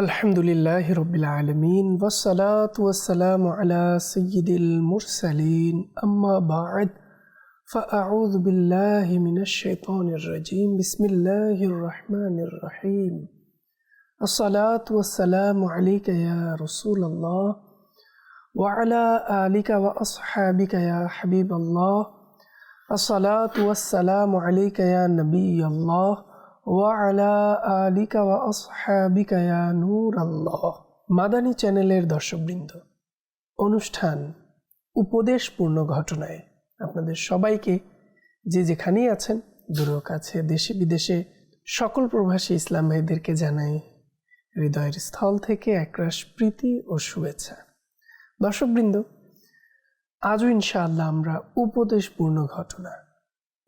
আলহামদুলিল্লাহি রাব্বিল আলামিন ওয়াসসালাতু ওয়াসসালামু আলা সাইয়্যিদিল মুরসালিন আম্মা বা'দ ফাআউযু বিল্লাহি মিনাশ শাইতানির রাজীম বিসমিল্লাহির রাহমানির রহিম আসসালাতু ওয়াসসালামু আলাইকা ইয়া রাসূলুল্লাহ ওয়া আলা আলিকা ওয়া আসহাবিকা ইয়া হাবিবাল্লাহ আসসালাতু ওয়াসসালামু আলাইকা ইয়া নবিয়াল্লাহ ওয়া আলা আলিকা ওয়া আসহাবিকা ইয়া নূরাল্লাহ। মাদানী চ্যানেলের দর্শকবৃন্দ, অনুষ্ঠান উপদেশপূর্ণ ঘটনায় আপনাদের সবাইকে যে যেখানেই আছেন, দূর কাছে, দেশে বিদেশে সকল প্রবাসী ইসলাম ভাইদেরকে জানাই হৃদয়ের স্থল থেকে একরাশ প্রীতি ও শুভেচ্ছা। দর্শকবৃন্দ, আজও ইনশাআল্লাহ আমরা উপদেশপূর্ণ ঘটনা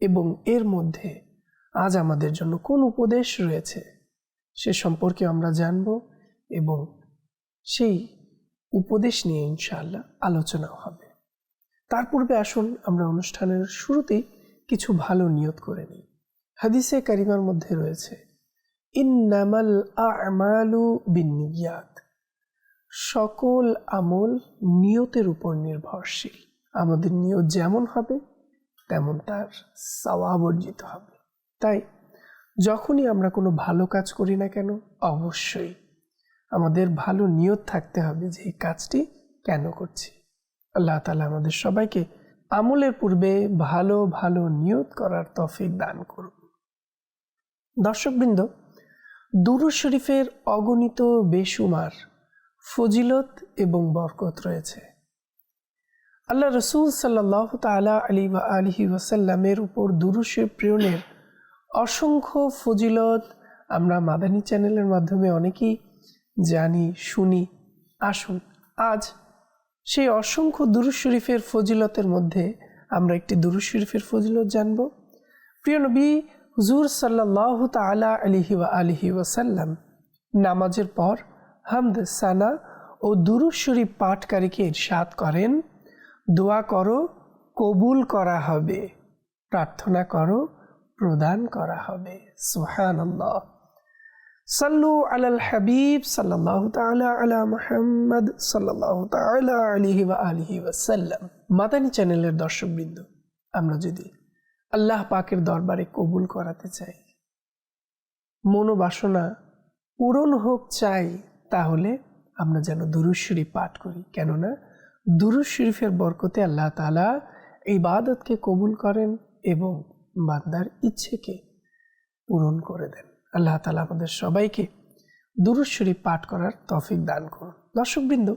এবং এর মধ্যে আজ আমাদের জন্য কোন উপদেশ রয়েছে সে সম্পর্কে আমরা জানব এবং সেই উপদেশ নিয়ে ইনশাআল্লাহ আলোচনা হবে। তার পূর্বে আসুন আমরা অনুষ্ঠানের শুরুতেই কিছু ভালো নিয়ত করে নিই। হাদিসে কারিমার মধ্যে রয়েছে ইন্নামাল আ'মালু বিন্নিয়াত, সকল আমল নিয়তের উপর নির্ভরশীল। আমাদের নিয়ত যেমন হবে তেমন তার সওয়াব অর্জিত হবে। তাই যখনই আমরা কোনো ভালো কাজ করি না কেন, অবশ্যই আমাদের ভালো নিয়ত থাকতে হবে যে এই কাজটি কেন করছি। আল্লাহ তাআলা আমাদের সবাইকে আমলের পূর্বে ভালো ভালো নিয়ত করার তৌফিক দান করুন। দর্শকবৃন্দ, দুরূদ শরীফের অগণিত বেশুমার ফজিলত এবং বরকত রয়েছে। আল্লাহ রাসূল সাল্লাল্লাহু তাআলা আলাইহি ওয়াসাল্লামের উপর দুরূদ শরীফ প্রেরণের অসংখ্য ফজিলত আমরা মাদানী চ্যানেলের মাধ্যমে অনেকেই জানি, শুনি। আসুন আজ সেই অসংখ্য দুরূদ শরীফের ফজিলতের মধ্যে আমরা একটি দুরূদ শরীফের ফজিলত জানব। প্রিয় নবী হুজুর সাল্লাল্লাহু তাআলা আলাইহি ওয়াসাল্লাম নামাজের পর হামদ, সানা ও দুরূদ শরীফ পাঠকারীকে ইরশাদ করেন, দোয়া করো কবুল করা হবে, প্রার্থনা করো প্রদান করা হবে। সুবহানাল্লাহ। সাল্লু আলাল হাবিব সাল্লাল্লাহু তাআলা আলা মুহাম্মদ সাল্লাল্লাহু তাআলা আলাইহি ওয়া আলিহি ওয়াসাল্লাম। মাদানী চ্যানেলের দর্শকবৃন্দ, আমরা যদি আল্লাহ পাকের দরবারে কবুল করাতে চাই, মনোবাসনা পূরণ হোক চাই, তাহলে আমরা যেন দুরূদ শরীফ পাঠ করি। কেননা দুরূদ শরীফের বরকতে আল্লাহ তাআলা ইবাদতকে কবুল করেন এবং বান্দার ইচ্ছেকে পূরণ করে দেন। আল্লাহ তাআলা আমাদের সবাইকে দুরূদ শরীফ পাঠ করার তৌফিক দান করুন। দর্শকবৃন্দ,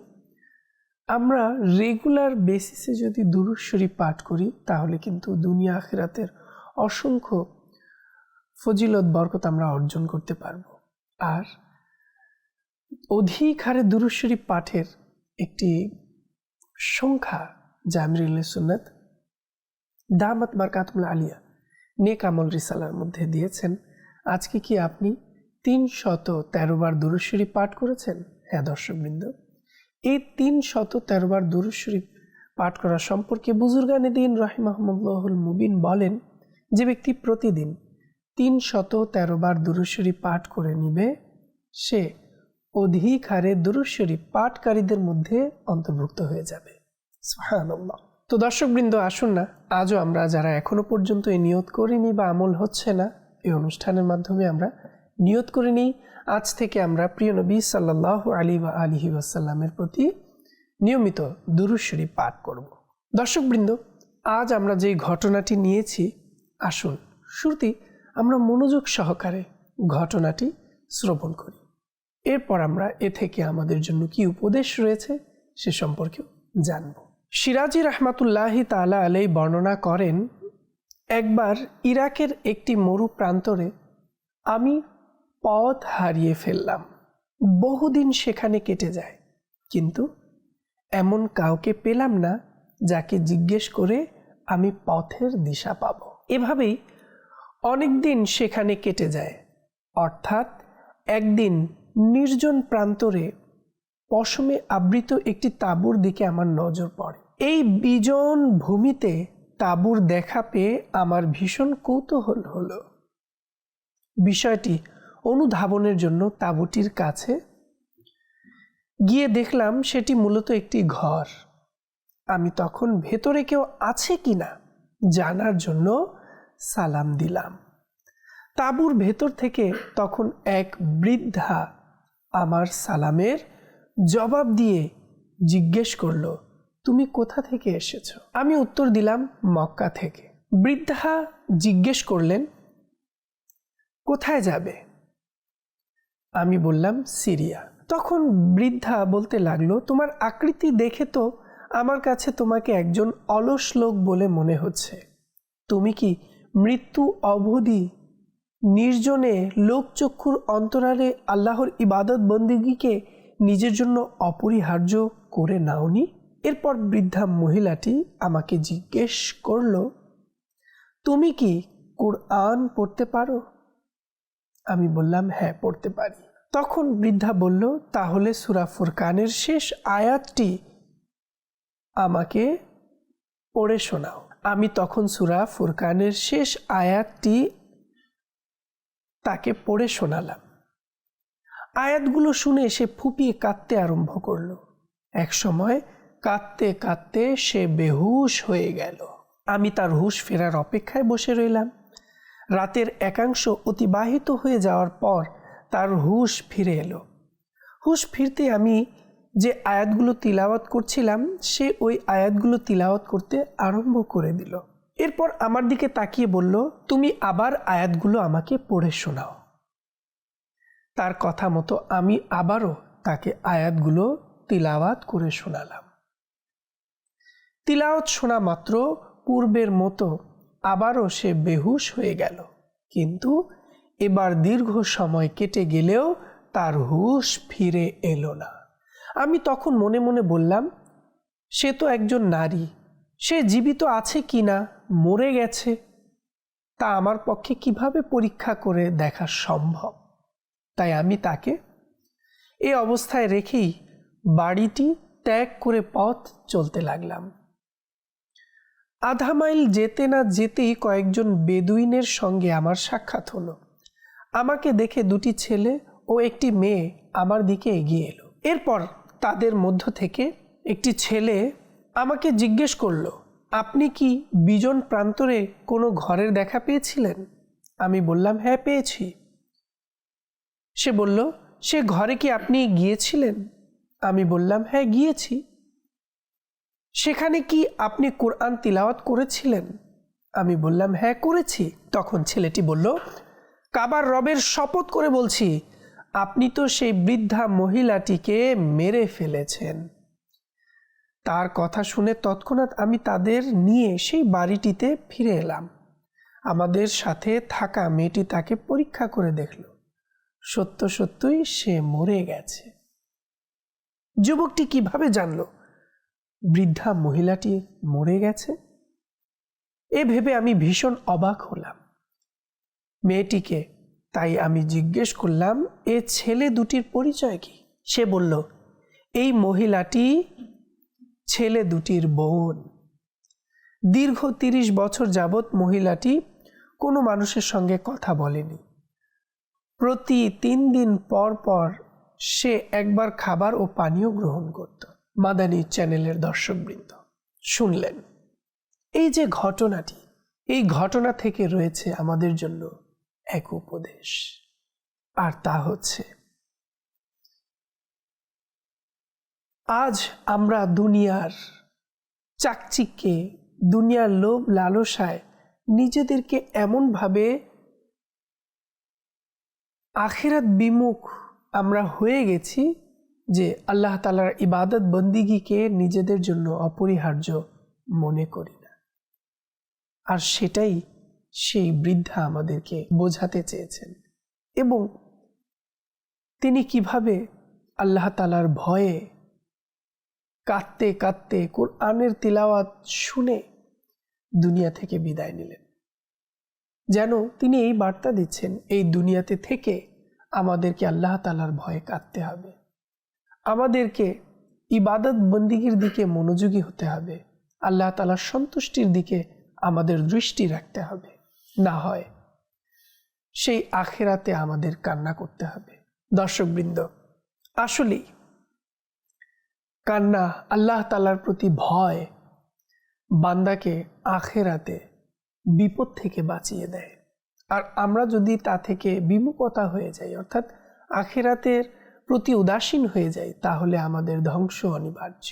আমরা রেগুলার বেসিসে যদি দুরূদ শরীফ পাঠ করি তাহলে কিন্তু দুনিয়া আখিরাতের অসংখ্য ফজিলত বরকত আমরা অর্জন করতে পারব। আর অধিক হারে দুরূদ শরীফ পাঠের একটি সংখ্যা যা আমিরুল সুন্নাত দামাত বারকাতুল আলিয়া নেক আমল রিসালার মধ্যে দিয়েছেন। আজকে কি আপনি 313 বার দুরূদ শরীফ পাঠ করেছেন? হ্যাঁ দর্শকবৃন্দ, এই 313 বার দুরূদ শরীফ পাঠ করা সম্পর্কে বুজুর্গানে দ্বীন রাহিমাহুমুল্লাহুল মুবিন বলেন, যে ব্যক্তি প্রতিদিন 313 বার দুরূদ শরীফ পাঠ করে নিবে, সে অধিক হারে দুরূদ শরীফ পাঠকারীদের মধ্যে অন্তর্ভুক্ত হয়ে যাবে। সুবহানাল্লাহ। তো দর্শকবৃন্দ, আসুন না আজও আমরা যারা এখনো পর্যন্ত এই নিয়ত করিনি বা আমল হচ্ছে না, এই অনুষ্ঠানের মাধ্যমে আমরা নিয়ত করে নিই। আজ থেকে আমরা প্রিয় নবী সাল্লাল্লাহু আলাইহি ওয়াসাল্লামের প্রতি নিয়মিত দুরূদ শরীফ পাঠ করব। দর্শকবৃন্দ, আজ আমরা যে ঘটনাটি নিয়েছি, আসুন শুরুতেই আমরা মনোযোগ সহকারে ঘটনাটি শ্রবণ করি। এরপর আমরা এ থেকে আমাদের জন্য কি উপদেশ রয়েছে সে সম্পর্কেও জানব। সিরাজি রহমাতুল্লাহি তাআলা আলাইহি বর্ণনা করেন, একবার ইরাকের একটি মরু প্রান্তরে আমি পথ হারিয়ে ফেললাম। বহুদিন সেখানে কেটে যায়, কিন্তু এমন কাউকে পেলাম না যাকে জিজ্ঞেস করে আমি পথের দিশা পাব। এভাবেই অনেক দিন সেখানে কেটে যায়। অর্থাৎ একদিন নির্জন প্রান্তরে পশমে আবৃত একটি তাঁবুর দিকে আমার নজর পড়ে। এই বিজন ভূমিতে তাঁবুর দেখা পেয়ে আমার ভীষণ কৌতূহল হলো। বিষয়টি অনুধাবনের জন্য তাঁবুটির কাছে গিয়ে দেখলাম সেটি মূলত একটি ঘর। আমি তখন ভেতরে কেউ আছে কিনা জানার জন্য সালাম দিলাম। তাঁবুর ভেতর থেকে তখন এক বৃদ্ধা আমার সালামের জবাব দিয়ে জিজ্ঞেস করলো, তুমি কোথা থেকে এসেছো? আমি উত্তর দিলাম, মক্কা থেকে। বৃদ্ধা জিজ্ঞেস করলেন, কোথায় যাবে? আমি বললাম, সিরিয়া। তখন বৃদ্ধা বলতে লাগলো, তোমার আকৃতি দেখে তো আমার কাছে তোমাকে একজন অলস লোক বলে মনে হচ্ছে। তুমি কি মৃত্যু অবধি নির্জনে লোকচক্ষুর অন্তরালে আল্লাহর ইবাদত বন্দেগীকে নিজের জন্য অপরিহার্য করে নাওনি? এরপর বৃদ্ধা মহিলাটি আমাকে জিজ্ঞেস করলো, তুমি কি কোরআন পড়তে পারো? আমি বললাম, হ্যাঁ, পড়তে পারি। তখন বৃদ্ধা বলল, তাহলে সূরা ফুরকানের শেষ আয়াতটি আমাকে পড়ে শোনাও। আমি তখন সূরা ফুরকানের শেষ আয়াতটি তাকে পড়ে শোনালাম। আয়াতগুলো শুনে সে ফুপিয়ে কাঁদতে আরম্ভ করলো। এক সময় কাঁদতে কাঁদতে সে বেহুশ হয়ে গেল। আমি তার হুঁশ ফেরার অপেক্ষায় বসে রইলাম। রাতের একাংশ অতিবাহিত হয়ে যাওয়ার পর তার হুঁশ ফিরে এলো। হুঁশ ফিরতে আমি যে আয়াতগুলো তিলাওয়াত করছিলাম সে ওই আয়াতগুলো তিলাওয়াত করতে আরম্ভ করে দিল। এরপর আমার দিকে তাকিয়ে বলল, তুমি আবার আয়াতগুলো আমাকে পড়ে শোনাও। তার কথা মতো আমি আবারও তাকে আয়াতগুলো তিলাওয়াত করে শোনালাম। তিলাওয়াত শোনা মাত্র পূর্বের মতো আবারও সে বেহুশ হয়ে গেল, কিন্তু এবার দীর্ঘ সময় কেটে গেলেও তার হুঁশ ফিরে এলো না। আমি তখন মনে মনে বললাম, সে তো একজন নারী, সে জীবিত আছে কিনা মরে গেছে তা আমার পক্ষে কিভাবে পরীক্ষা করে দেখা সম্ভব। তাই আমি তাকে এই অবস্থায় রেখেই বাড়িটি ত্যাগ করে পথ চলতে লাগলাম। আধা মাইল যেতে না যেতেই কয়েকজন বেদুইনের সঙ্গে আমার সাক্ষাৎ হলো। আমাকে দেখে দুটি ছেলে ও একটি মেয়ে আমার দিকে এগিয়ে এলো। এরপর তাদের মধ্য থেকে একটি ছেলে আমাকে জিজ্ঞেস করলো, আপনি কি বিজন প্রান্তরে কোনো ঘরের দেখা পেয়েছিলেন? আমি বললাম, হ্যাঁ, পেয়েছি। সে বলল, সে ঘরে কি আপনি গিয়েছিলেন? আমি বললাম, হ্যাঁ, গিয়েছি। সেখানে কি আপনি কোরআন তিলাওয়াত করেছিলেন? আমি বললাম, হ্যাঁ, করেছি। তখন ছেলেটি বলল, কাবার রবের শপথ করে বলছি, আপনি তো সেই বৃদ্ধা মহিলাটিকে মেরে ফেলেছেন। তার কথা শুনে তৎক্ষণাৎ আমি তাদের নিয়ে সেই বাড়িটিতে ফিরে এলাম। আমাদের সাথে থাকা মেয়েটি তাকে পরীক্ষা করে দেখল, সত্য সত্যই সে মরে গেছে। যুবকটি কিভাবে জানল বৃদ্ধা মহিলাটি মরে গেছে? এ ভেবে আমি ভীষণ অবাক হলাম। মেয়েটিকে তাই আমি জিজ্ঞেস করলাম, এ ছেলে দুটির পরিচয় কি? সে বলল, এই মহিলাটি ছেলে দুটির বোন। দীর্ঘ 30 বছর যাবৎ মহিলাটি কোনো মানুষের সঙ্গে কথা বলেনি। প্রতি 3 দিন পর পর সে একবার খাবার ও পানীয় গ্রহণ করত। মাদানী চ্যানেলের দর্শকবৃন্দ, শুনলেন এই যে ঘটনাটি, এই ঘটনা থেকে রয়েছে আমাদের জন্য এক উপদেশ, আর তা হচ্ছে, আজ আমরা দুনিয়ার চাকচিক্যে, দুনিয়ার লোভ লালসায় নিজেদেরকে এমনভাবে আখিরাত বিমুখ আমরা হয়ে গেছি যে আল্লাহ তাআলার ইবাদত বন্দিগিকে নিজেদের জন্য অপরিহার্য মনে করি না। আর সেটাই সেই বৃদ্ধা আমাদেরকে বোঝাতে চেয়েছেন, এবং তিনি কিভাবে আল্লাহ তাআলার ভয়ে কাঁদতে কাঁদতে কোরআনের তিলাওয়াত শুনে দুনিয়া থেকে বিদায় নিলেন। যেন তিনি এই বার্তা দিচ্ছেন, এই দুনিয়াতে থেকে আমাদেরকে আল্লাহ তাআলার ভয়ে কাঁদতে হবে, আমাদেরকে ইবাদত বন্দিগির দিকে মনোযোগী হতে হবে, আল্লাহ তাআলার সন্তুষ্টির দিকে আমাদের দৃষ্টি রাখতে হবে, না হয় সেই আখিরাতে আমাদের কান্না করতে হবে। দর্শকবৃন্দ, আসলেই কান্না, আল্লাহ তাআলার প্রতি ভয় বান্দাকে আখিরাতে বিপদ থেকে বাঁচিয়ে দেয়। আর আমরা যদি তা থেকে বিমুখতা হয়ে যাই, অর্থাৎ আখিরাতের প্রতি উদাসীন হয়ে যাই, তাহলে আমাদের ধ্বংস অনিবার্য।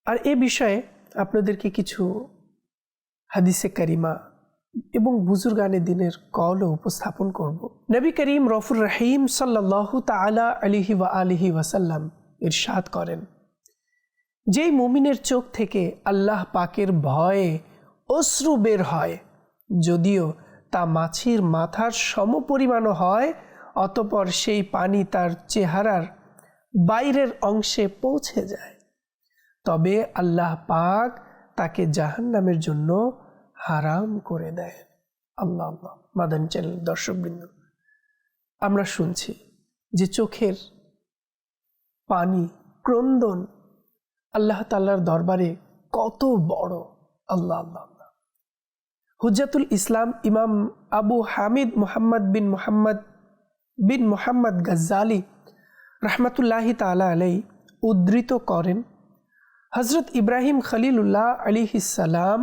আর এ বিষয়ে আপনাদেরকে কিছু হাদিসে কারিমা এবং বুজুর্গানে দিনের কওল উপস্থাপন করব। নবী করিম রফুর রহিম সাল্লাল্লাহু তাআলা আলাইহি ওয়া আলিহি ওয়াসাল্লাম ইরশাদ করেন, যেই মুমিনের চোখ থেকে আল্লাহ পাকের ভয়ে অশ্রু বের হয়, যদিও তা মাছির মাথার সমপরিমাণও হয়, অতঃপর সেই পানি তার চেহারার বাইরের অংশে পৌঁছে যায়, তবে আল্লাহ পাক তাকে জাহান্নামের জন্য হারাম করে দেয়। আল্লাহ আল্লাহ। মাদানী চ্যানেল দর্শকবৃন্দ, আমরা শুনছি যে চোখের পানি, ক্রন্দন আল্লাহ তাআলার দরবারে কত বড়। আল্লাহ আল্লাহ। হুজ্জাতুল ইসলাম ইমাম আবু হামিদ মুহাম্মদ বিন মুহাম্মদ গাজ্জালি রহমতুল্লাহি তাআলা আলাইহি উদ্ধৃত করেন, হযরত ইব্রাহিম খলিলুল্লাহ আলাইহিস সালাম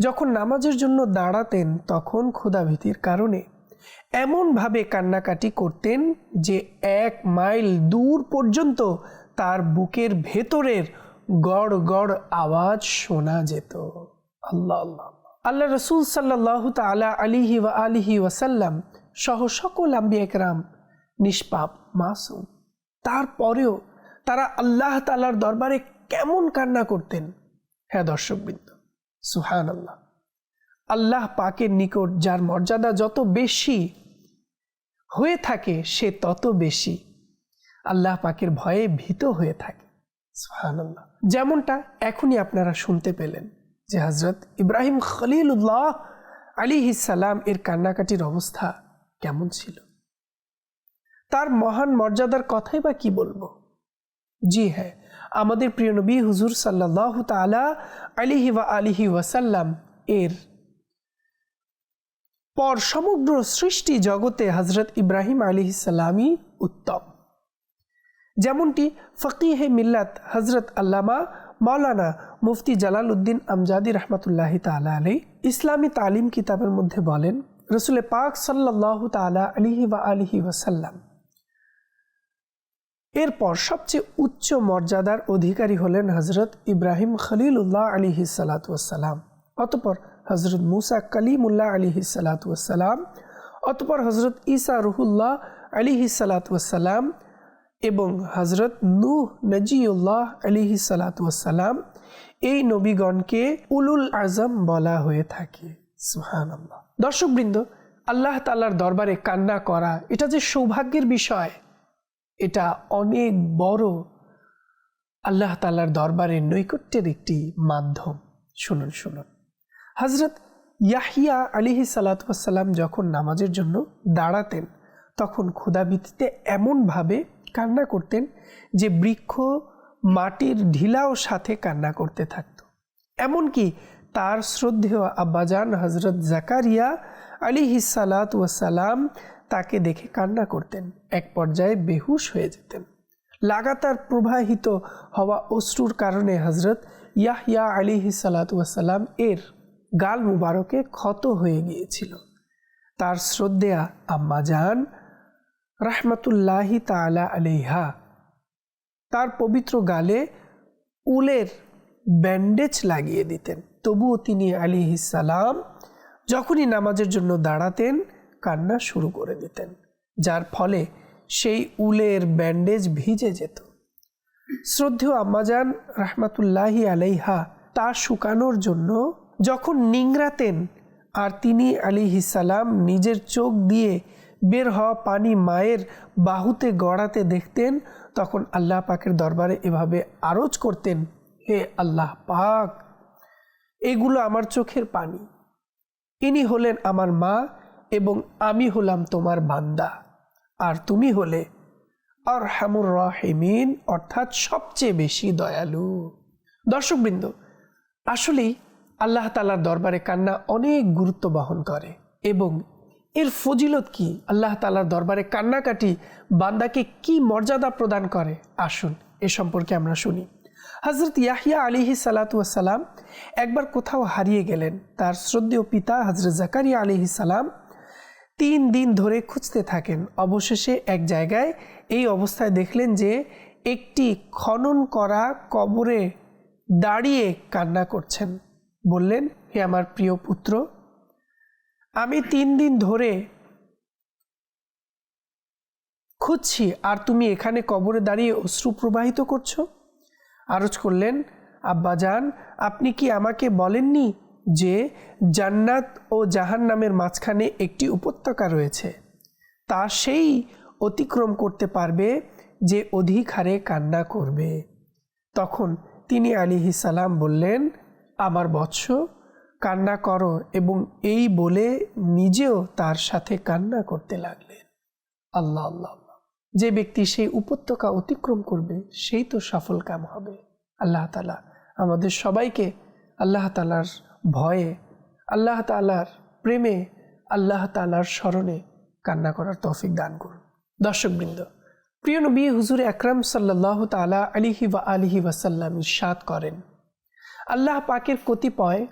যখন নামাজের জন্য দাঁড়াতেন, তখন ক্ষুধাভীতির কারণে এমনভাবে কান্নাকাটি করতেন যে 1 মাইল দূর পর্যন্ত তার বুকের ভেতরের গড় গড় আওয়াজ শোনা যেত। আল্লাহ আল্লাহ। আল্লাহ রসুল সাল্লাল্লাহু তাআলা আলাইহি ওয়া আলিহি ওয়াসাল্লাম সহ সকল আম্বিয়া কেরাম নিষ্পাপ, মাসুম, তারপরেও তারা আল্লাহ তাআলার দরবারে কেমন কান্না করতেন। হ্যাঁ দর্শকবৃন্দ, সুবহানাল্লাহ। আল্লাহ পাকের নিকট যার মর্যাদা যত বেশি হয়ে থাকে, সে তত বেশি আল্লাহ পাকের ভয়ে ভীত হয়ে থাকে। সুবহানাল্লাহ। যেমনটা এখনই আপনারা শুনতে পেলেন যে হযরত ইব্রাহিম খলিলুল্লাহ আলাইহিস সালাম এর কান্নাকাটির অবস্থা কেমন ছিল। তার মহান মর্যাদার কথাই বা কি বলবো। জি হ্যাঁ, আমাদের প্রিয় নবী হুজুর সাল্লাল্লাহু তাআলা আলাইহি ওয়া আলিহি ওয়াসাল্লাম এর পর সমগ্র সৃষ্টি জগতে হযরত ইব্রাহিম আলাইহিস সালামই উত্তম। যেমনটি ফকিহে মিল্লাত হযরত আল্লামা মাওলানা মুফতি জালালউদ্দিন আমজাদি রহমতুল্লাহি তাআলা আলাইহি ইসলামী তালিম কিতাবের মধ্যে বলেন, রাসূল পাক সাল্লাল্লাহু তাআলা আলাইহি ওয়া আলিহি ওয়াসাল্লাম এরপর সবচেয়ে উচ্চ মর্যাদার অধিকারী হলেন হযরত ইব্রাহিম খলিলুল্লাহ আলাইহিস সালাতু ওয়াস সালাম, অতঃপর হযরত মুসা কালিমুল্লাহ আলাইহিস সালাতু ওয়াস সালাম, অতঃপর হযরত ঈসা রুহুল্লাহ আলাইহিস সালাতু ওয়াস সালাম এবং হযরত নূহ নজিউল্লাহ আলাইহিস সালাতু ওয়াস সালাম। এই নবীগণকে উলুল আজম বলা হয়ে থাকে। সুবহানাল্লাহ। দর্শকবৃন্দ, আল্লাহ তাআলার দরবারে কান্না করা এটা যে সৌভাগ্যের বিষয়, এটা অনেক বড় আল্লাহ তাআলার দরবারে নৈকট্যের একটি মাধ্যম। শুনুন শুনুন, হযরত ইয়াহইয়া আলাইহিস সালাতু ওয়াস সালাম যখন নামাজের জন্য দাঁড়াতেন, তখন ক্ষুধাভীতিতে এমনভাবে কান্না করতেন যে বৃক্ষ মাটির ঢিলাও সাথে কান্না করতে থাকত। এমনকি তার শ্রদ্ধেয় আব্বাজান হযরত জাকারিয়া আলাইহিস সালাতু ওয়াস সালাম তাকে দেখে কান্না করতেন, এক পর্যায়ে বেহুশ হয়ে যেতেন। লাগাতার প্রবাহিত হওয়া অশ্রুর কারণে হযরত ইয়াহইয়া আলাইহিস সালাতু ওয়াস সালাম এর গাল মুবারকে ক্ষত হয়ে গিয়েছিল। তার শ্রদ্ধেয়া আম্মাজান রহমতুল্লাহি তাআলা আলাইহা তার পবিত্র গালে উলের ব্যান্ডেজ লাগিয়ে দিতেন। তবুও তিনি আলাইহিস সালাম যখনই নামাজের জন্য দাঁড়াতেন, কান্না শুরু করে দিতেন, যার ফলে সেই উলের ব্যান্ডেজ ভিজে যেত। শ্রদ্ধেয় আম্মাজান রহমতুল্লাহি আলাইহা তা শুকানোর জন্য যখন নিংড়াতেন আর তিনি আলাইহিস সালাম নিজের চোখ দিয়ে বের হওয়া পানি মায়ের বাহুতে গড়াতে দেখতেন, তখন আল্লাহ পাকের দরবারে এভাবে আরজ করতেন, হে আল্লাহ পাক, এগুলো আমার চোখের পানি, ইনি হলেন আমার মা এবং আমি হলাম তোমার বান্দা, আর তুমি হলে আরহামুর রাহিমিন, অর্থাৎ সবচেয়ে বেশি দয়ালু। দর্শকবৃন্দ, আসলেই আল্লাহ তাআলার দরবারে কান্না অনেক গুরুত্ব বহন করে এবং এর ফজিলত কি, আল্লাহ তাআলার দরবারে কান্নাকাটি বান্দাকে কি মর্যাদা প্রদান করে, আসুন এ সম্পর্কে আমরা শুনি। হযরত ইয়াহইয়া আলাইহিস সালাতু ওয়াস সালাম একবার কোথাও হারিয়ে গেলেন। তার শ্রদ্ধেয় পিতা হযরত জাকারিয়া আলাইহিস সালাম 3 দিন ধরে খুঁজতে থাকেন। অবশেষে এক জায়গায় এই অবস্থায় দেখলেন যে একটি খনন করা কবরে দাঁড়িয়ে কান্না করছেন। বললেন, হে আমার প্রিয় পুত্র, আমি 3 দিন ধরে খুঁজছি আর তুমি এখানে কবরে দাঁড়িয়ে অশ্রু প্রবাহিত করছো। আরজ করলেন, আব্বাজান, আপনি কি আমাকে বলেননি যে জান্নাত ও জাহান্নামের মাঝখানে একটি উপত্যকা রয়েছে, তা সেই অতিক্রম করতে পারবে যে অধিক হারে কান্না করবে। তখন তিনি আলাইহিস সালাম বললেন, আমার বৎস, কান্না করো, এবং এই বলে নিজেও তার সাথে কান্না করতে লাগলেন। আল্লাহ আল্লাহ, যে ব্যক্তি সেই উপত্যকা অতিক্রম করবে সেই তো সফল কাম হবে। আল্লাহ তাআলা আমাদের সবাইকে আল্লাহ তাআলার ভয়ে, আল্লাহ তাআলার প্রেমে, আল্লাহ তাআলার স্মরণে কান্না করার তৌফিক দান করুন। দর্শকবৃন্দ, প্রিয় নবী হুজুর আকরাম সাল্লাল্লাহু তাআলা আলাইহি ওয়া আলিহি ওয়াসাল্লাম ইরশাদ করেন, আল্লাহ পাকের কতিপয়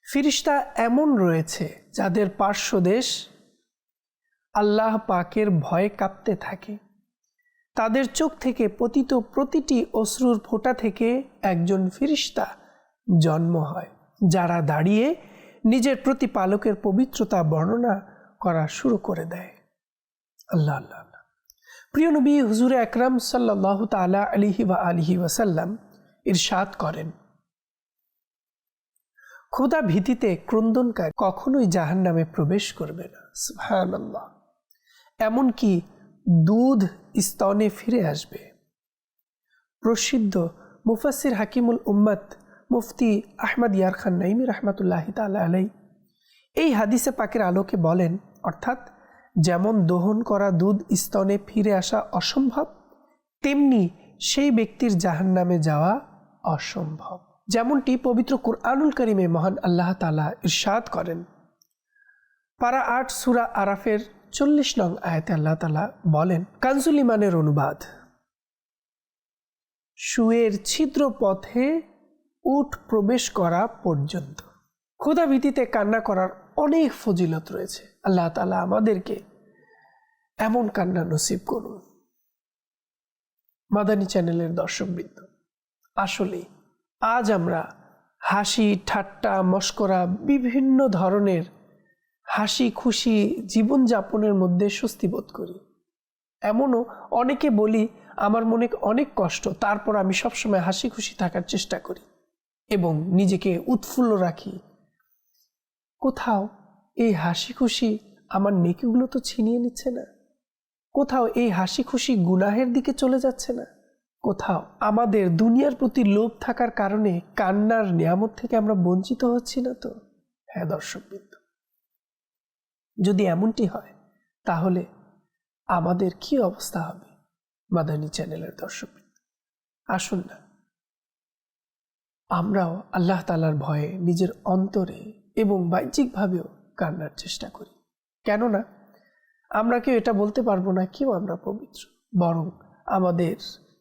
ফিরিস্তা এমন রয়েছে যাদের পার্শ্বদেশ আল্লাহ পাকের ভয়ে কাঁপতে থাকে। তাদের চোখ থেকে পতিত প্রতিটি অশ্রুর ফোঁটা থেকে একজন ফিরিস্তা জন্ম হয়, যারা দাঁড়িয়ে নিজের প্রতিপালকের পবিত্রতা বর্ণনা করা শুরু করে দেয়। আল্লাহ আল্লাহ আল্লাহ। প্রিয় নবী হুজুর আকরাম সাল্লাল্লাহু তাআলা আলাইহি ওয়া আলিহি ওয়াসাল্লাম ইরশাদ করেন, খোদা ভীতিতে ক্রন্দনকারী কখনোই জাহান্নামে প্রবেশ করবে না। সুবহানাল্লাহ। এমনকি দুধ স্তনে ফিরে আসবে। প্রসিদ্ধ মুফাসসির হাকিমুল উম্মত মুফতি আহমদ ইয়ার খান নাইমি রাহমাতুল্লাহি তাআলা আলাইহি এই হাদিসে পাকের আলোকে বলেন, অর্থাৎ যেমন দহন করা দুধ স্তনে ফিরে আসা অসম্ভব, তেমনি সেই ব্যক্তির জাহান্নামে যাওয়া অসম্ভব। যেমনটি পবিত্র কুরআনুল কারীমে মহান আল্লাহ তাআলা ইরশাদ করেন, পারা 8 সূরা আরাফের 40 নং আয়াতে আল্লাহ তাআলা বলেন, কানজুল ইমানের অনুবাদ, সুয়ের ছিদ্র পথে উট প্রবেশ করা পর্যন্ত। খোদা ভীতিতে কান্না করার অনেক ফজিলত রয়েছে। আল্লাহ তাআলা আমাদেরকে এমন কান্না নসিব করুন। মাদানী চ্যানেলের দর্শকবৃন্দ, আসলে আজ আমরা হাসি ঠাট্টা মশকরা বিভিন্ন ধরনের হাসি খুশি জীবনযাপনের মধ্যে স্বস্তি বোধ করি। এমনও অনেকে বলি, আমার মনে অনেক কষ্ট, তারপর আমি সবসময় হাসি খুশি থাকার চেষ্টা করি এবং নিজেকে উৎফুল্ল রাখি। কোথাও এই হাসি খুশি আমার নেকিগুলো তো ছিনিয়ে নিচ্ছে না, কোথাও এই হাসি খুশি গুনাহের দিকে চলে যাচ্ছে না, কোথাও আমাদের দুনিয়ার প্রতি লোভ থাকার কারণে কান্নার নিয়ামত থেকে আমরা বঞ্চিত হচ্ছি না তো? হ্যাঁ দর্শকবৃন্দ, যদি এমনটি হয় তাহলে আমাদের কি অবস্থা হবে? মাদানী চ্যানেলের দর্শকবৃন্দ, আসুন না আমরাও আল্লাহ তাআলার ভয়ে নিজের অন্তরে এবং বাহ্যিকভাবেও কান্নার চেষ্টা করি। কেননা আমরা কেউ এটা বলতে পারবো না কেউ আমরা পবিত্র, বরং আমাদের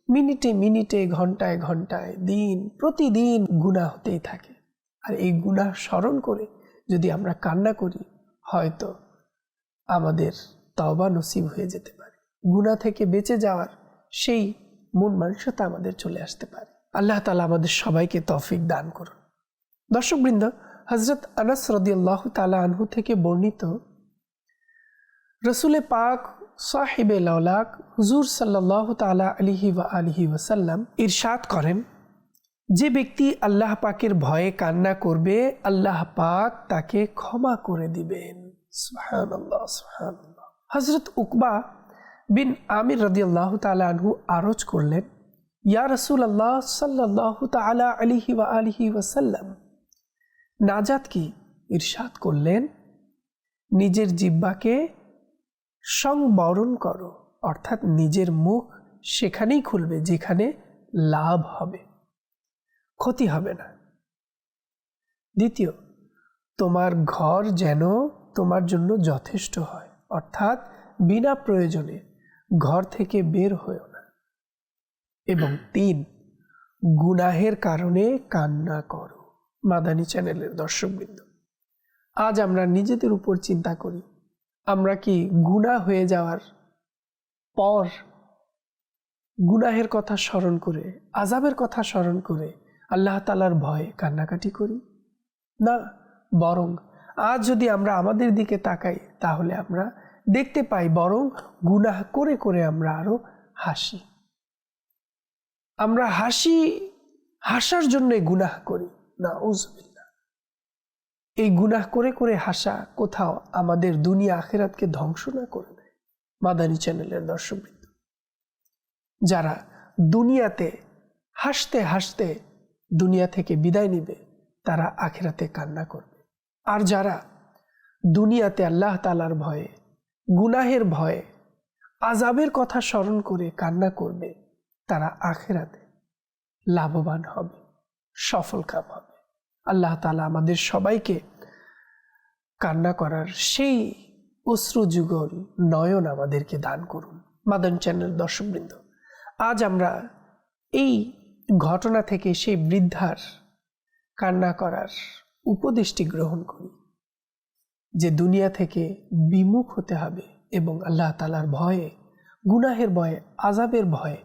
মিনিটে মিনিটে ঘন্টায় ঘন্টায় দিন প্রতিদিন গুনাহ হতেই থাকে। আর এই গুনাহ স্মরণ করে যদি আমরা কান্না করি, হয়তো আমাদের তওবা নসিব হয়ে যেতে পারে, গুনাহ থেকে বেঁচে যাওয়ার সেই মন মানসিকতা আমাদের চলে আসতে পারে। আল্লাহ তাআলা আমাদের সবাইকে তৌফিক দান করুন। দর্শকবৃন্দ, হযরত আনাস রাদিয়াল্লাহু তাআলা আনহু থেকে বর্ণিত, রাসূলে পাক সাহিবে লাওলাক হুজুর সাল্লাল্লাহু তাআলা আলাইহি ওয়া আলিহি ওয়াসাল্লাম ইরশাদ করেন, যে ব্যক্তি আল্লাহ পাকের ভয়ে কান্না করবে, আল্লাহ পাক তাকে ক্ষমা করে দিবেন। সুবহানাল্লাহ সুবহানাল্লাহ। হযরত উকবা বিন আমির রাদিয়াল্লাহু তাআলা আনহু আরজ করলেন, ইয়া রাসূলুল্লাহ সাল্লাল্লাহু তাআলা আলাইহি ওয়া আলিহি ওয়াসাল্লাম, নাজাত কি? ইরশাদ করলেন, নিজের জিহ্বাকে সংবরণ করো, অর্থাৎ নিজের মুখ সেখানেই খুলবে যেখানে লাভ হবে, ক্ষতি হবে না। দ্বিতীয়, তোমার ঘর যেন তোমার জন্য যথেষ্ট হয়, অর্থাৎ বিনা প্রয়োজনে ঘর থেকে বের হয়েও না। এবং 3, গুনাহের কারণে কান্না করো। মাদানী চ্যানেলের দর্শকবৃন্দ, আজ আমরা নিজেদের উপর চিন্তা করি, আমরা কি গুনাহ হয়ে যাওয়ার পর গুনাহের কথা স্মরণ করে, আযাবের কথা স্মরণ করে আল্লাহ তাআলার ভয়ে কান্নাকাটি করি? না, বরং আজ যদি আমরা আমাদের দিকে তাকাই তাহলে আমরা দেখতে পাই বরং গুনাহ করে করে আমরা আরো হাসি। আমরা হাসার জন্য গুনাহ করি। নাউযুবিল্লাহ। এই গুনাহ করে করে হাসা কোথাও আমাদের দুনিয়া আখিরাতকে ধ্বংস না করে দেয়? মাদানী চ্যানেলের দর্শকবৃন্দ, যারা দুনিয়াতে হাসতে হাসতে দুনিয়া থেকে বিদায় নিবে তারা আখিরাতে কান্না করবে। আর যারা দুনিয়াতে আল্লাহ তাআলার ভয়ে, গুনাহের ভয়ে, আযাবের কথা স্মরণ করে কান্না করবে তারা আখিরাতে লাভবান হবে, সফলকাম হবে। আল্লাহ তাআলা আমাদের সবাইকে কান্না করার সেই অশ্রুযুগল নয়ন আমাদেরকে দান করুন। মাদানী চ্যানেল দর্শকবৃন্দ, আজ আমরা এই ঘটনা থেকে সেই বৃদ্ধার কান্না করার উপদেশটি গ্রহণ করি যে দুনিয়া থেকে বিমুখ হতে হবে এবং আল্লাহ তাআলার ভয়ে, গুনাহের ভয়ে, আযাবের ভয়ে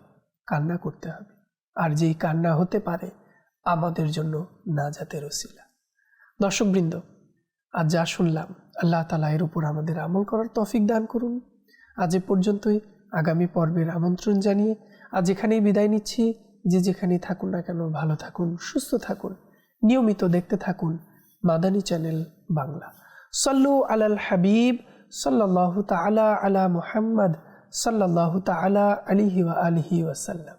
কান্না করতে হবে। আর যেই কান্না হতে পারে আমাদের জন্য নাজাতের ওসিলা। দর্শকবৃন্দ, আজ যা শুনলাম আল্লাহ তাআলা এর উপর আমাদের আমল করার তৌফিক দান করুন। আজ এ পর্যন্তই। আগামী পর্বের আমন্ত্রণ জানিয়ে আজ এখানেই বিদায় নিচ্ছি। যে যেখানেই থাকুন না কেন ভালো থাকুন, সুস্থ থাকুন, নিয়মিত দেখতে থাকুন মাদানী চ্যানেল বাংলা। সাল্লু আলাল হাবিব সাল্লাল্লাহু তাআলা আলা মুহাম্মদ সাল্লাল্লাহু তাআলা আলাইহি ওয়া আলিহি ওয়াসাল্লাম।